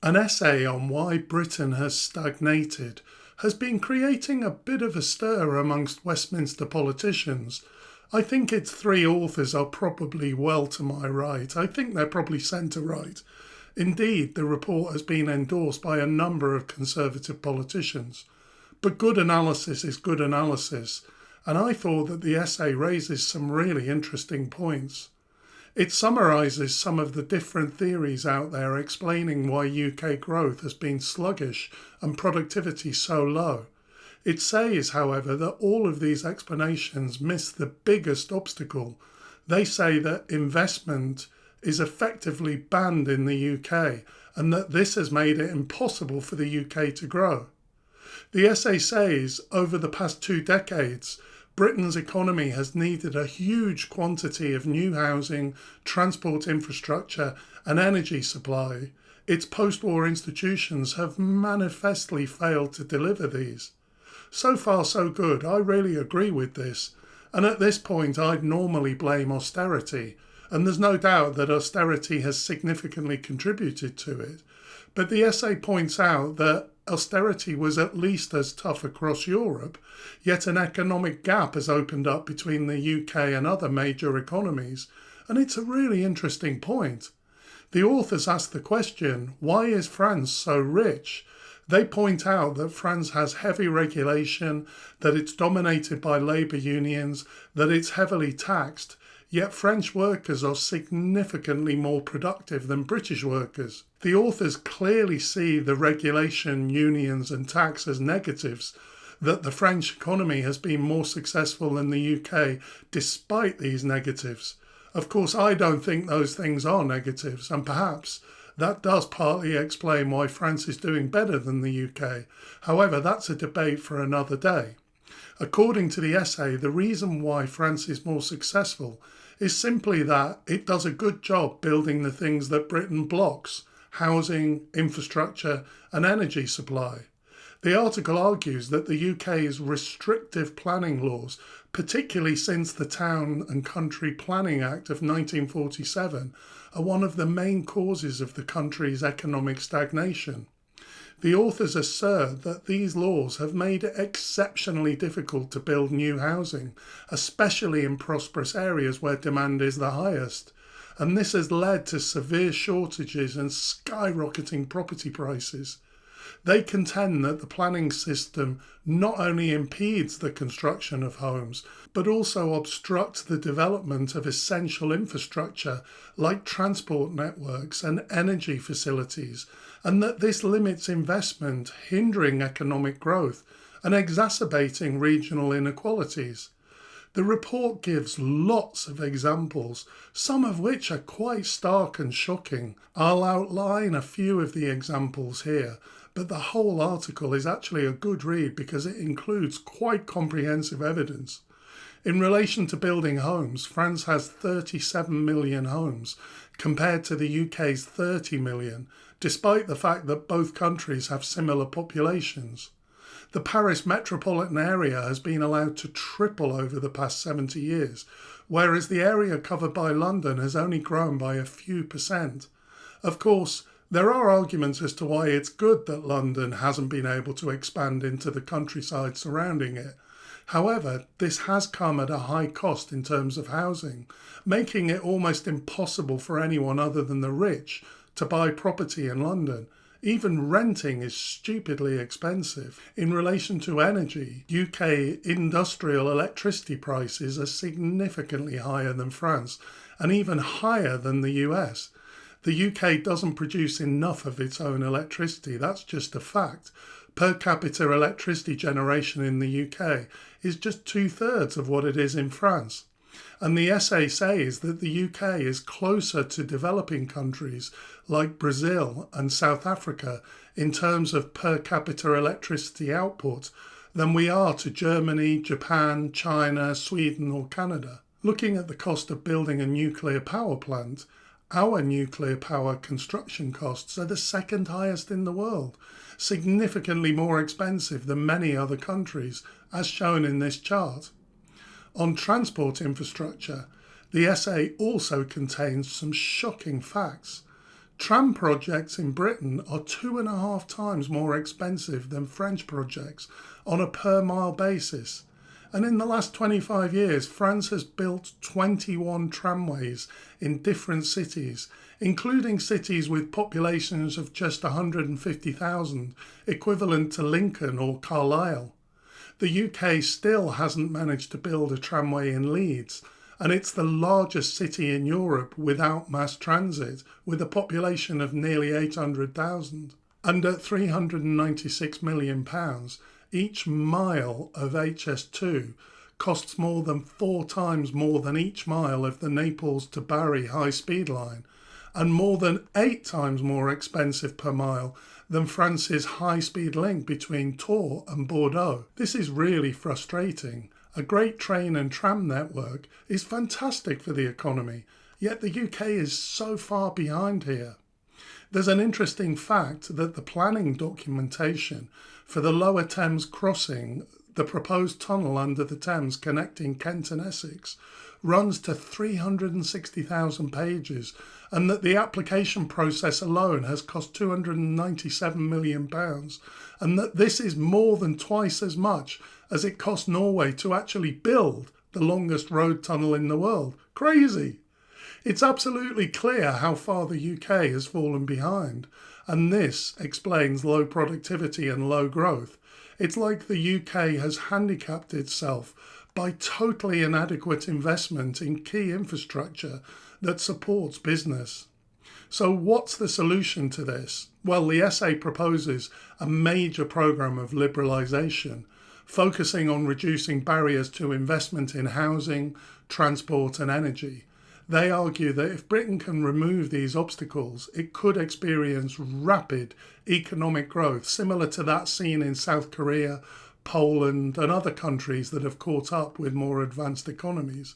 An essay on why Britain has stagnated has been creating a bit of a stir amongst Westminster politicians. I think its three authors are probably well to my right. I think they're probably centre-right. Indeed, the report has been endorsed by a number of Conservative politicians. But good analysis is good analysis, and I thought that the essay raises some really interesting points. It summarises some of the different theories out there explaining why UK growth has been sluggish and productivity so low. It says, however, that all of these explanations miss the biggest obstacle. They say that investment is effectively banned in the UK and that this has made it impossible for the UK to grow. The essay says, over the past 2 decades, Britain's economy has needed a huge quantity of new housing, transport infrastructure and energy supply. Its post-war institutions have manifestly failed to deliver these. So far so good, I really agree with this, and at this point I'd normally blame austerity, and there's no doubt that austerity has significantly contributed to it. But the essay points out that austerity was at least as tough across Europe, yet an economic gap has opened up between the UK and other major economies, and it's a really interesting point. The authors ask the question, why is France so rich? They point out that France has heavy regulation, that it's dominated by labour unions, that it's heavily taxed, yet French workers are significantly more productive than British workers. The authors clearly see the regulation, unions and tax as negatives, that the French economy has been more successful than the UK despite these negatives. Of course, I don't think those things are negatives, and perhaps that does partly explain why France is doing better than the UK. However, that's a debate for another day. According to the essay, the reason why France is more successful is simply that it does a good job building the things that Britain blocks: housing, infrastructure and energy supply. The article argues that the UK's restrictive planning laws, particularly since the Town and Country Planning Act of 1947, are one of the main causes of the country's economic stagnation. The authors assert that these laws have made it exceptionally difficult to build new housing, especially in prosperous areas where demand is the highest, and this has led to severe shortages and skyrocketing property prices. They contend that the planning system not only impedes the construction of homes, but also obstructs the development of essential infrastructure like transport networks and energy facilities, and that this limits investment, hindering economic growth and exacerbating regional inequalities. The report gives lots of examples, some of which are quite stark and shocking. I'll outline a few of the examples here, but the whole article is actually a good read because it includes quite comprehensive evidence. In relation to building homes, France has 37 million homes compared to the UK's 30 million, despite the fact that both countries have similar populations. The Paris metropolitan area has been allowed to triple over the past 70 years, whereas the area covered by London has only grown by a few percent. Of course, there are arguments as to why it's good that London hasn't been able to expand into the countryside surrounding it. However, this has come at a high cost in terms of housing, making it almost impossible for anyone other than the rich to buy property in London. Even renting is stupidly expensive. In relation to energy, UK industrial electricity prices are significantly higher than France and even higher than the US. The UK doesn't produce enough of its own electricity, that's just a fact. Per capita electricity generation in the UK is just 2/3 of what it is in France. And the essay says that the UK is closer to developing countries like Brazil and South Africa in terms of per capita electricity output than we are to Germany, Japan, China, Sweden or Canada. Looking at the cost of building a nuclear power plant, our nuclear power construction costs are the second highest in the world, significantly more expensive than many other countries, as shown in this chart. On transport infrastructure, the essay also contains some shocking facts. Tram projects in Britain are 2.5 times more expensive than French projects on a per mile basis. And in the last 25 years, France has built 21 tramways in different cities, including cities with populations of just 150,000, equivalent to Lincoln or Carlisle. The UK still hasn't managed to build a tramway in Leeds, and it's the largest city in Europe without mass transit, with a population of nearly 800,000. And at £396 million, each mile of HS2 costs more than 4 times more than each mile of the Naples to Bari high-speed line, and more than 8 times more expensive per mile than France's high-speed link between Tours and Bordeaux. This is really frustrating. A great train and tram network is fantastic for the economy, yet the UK is so far behind here. There's an interesting fact that the planning documentation for the Lower Thames crossing, the proposed tunnel under the Thames connecting Kent and Essex, runs to 360,000 pages, and that the application process alone has cost £297 million, and that this is more than twice as much as it cost Norway to actually build the longest road tunnel in the world. Crazy! It's absolutely clear how far the UK has fallen behind, and this explains low productivity and low growth. It's like the UK has handicapped itself by totally inadequate investment in key infrastructure that supports business. So what's the solution to this? Well, the essay proposes a major programme of liberalisation, focusing on reducing barriers to investment in housing, transport and energy. They argue that if Britain can remove these obstacles, it could experience rapid economic growth, similar to that seen in South Korea, Poland and other countries that have caught up with more advanced economies.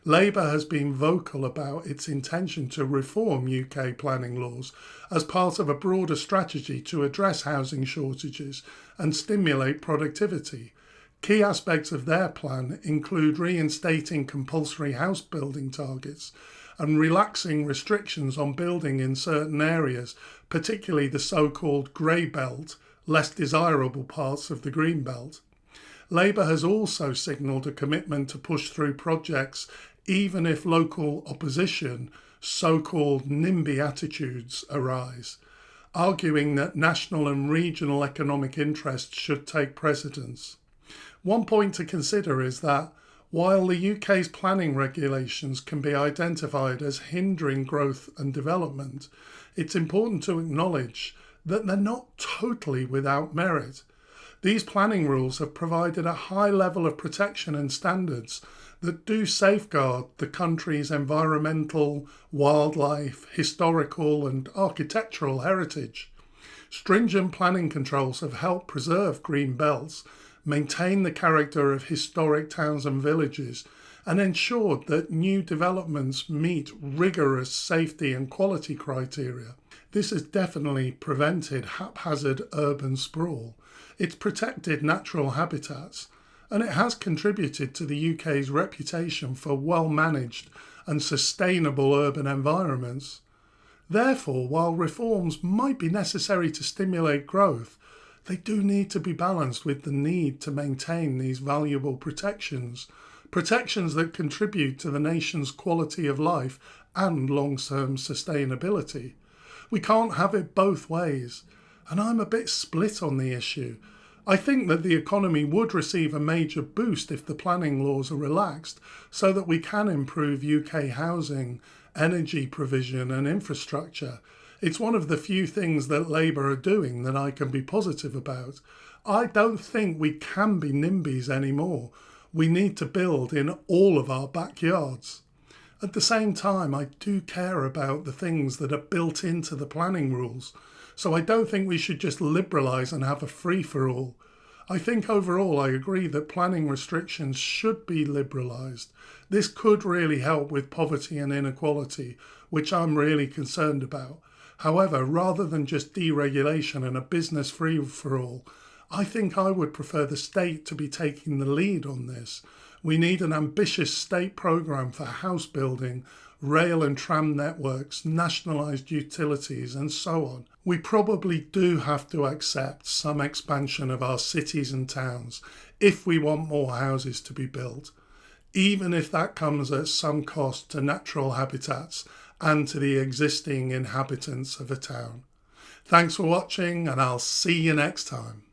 Labour has been vocal about its intention to reform UK planning laws as part of a broader strategy to address housing shortages and stimulate productivity. Key aspects of their plan include reinstating compulsory house building targets and relaxing restrictions on building in certain areas, particularly the so-called grey belt, less desirable parts of the green belt. Labour has also signalled a commitment to push through projects even if local opposition, so-called NIMBY attitudes, arise, arguing that national and regional economic interests should take precedence. One point to consider is that while the UK's planning regulations can be identified as hindering growth and development, it's important to acknowledge that they're not totally without merit. These planning rules have provided a high level of protection and standards that do safeguard the country's environmental, wildlife, historical and architectural heritage. Stringent planning controls have helped preserve green belts, maintain the character of historic towns and villages, and ensured that new developments meet rigorous safety and quality criteria. This has definitely prevented haphazard urban sprawl. It's protected natural habitats, and it has contributed to the UK's reputation for well-managed and sustainable urban environments. Therefore, while reforms might be necessary to stimulate growth, they do need to be balanced with the need to maintain these valuable protections that contribute to the nation's quality of life and long-term sustainability. We can't have it both ways, and I'm a bit split on the issue. I think that the economy would receive a major boost if the planning laws are relaxed so that we can improve UK housing, energy provision and infrastructure. It's one of the few things that Labour are doing that I can be positive about. I don't think we can be NIMBYs anymore. We need to build in all of our backyards. At the same time, I do care about the things that are built into the planning rules, so I don't think we should just liberalise and have a free-for-all. I think overall I agree that planning restrictions should be liberalised. This could really help with poverty and inequality, which I'm really concerned about. However, rather than just deregulation and a business free-for-all, I think I would prefer the state to be taking the lead on this. We need an ambitious state programme for house building, rail and tram networks, nationalised utilities and so on. We probably do have to accept some expansion of our cities and towns if we want more houses to be built, even if that comes at some cost to natural habitats and to the existing inhabitants of a town. Thanks for watching, and I'll see you next time.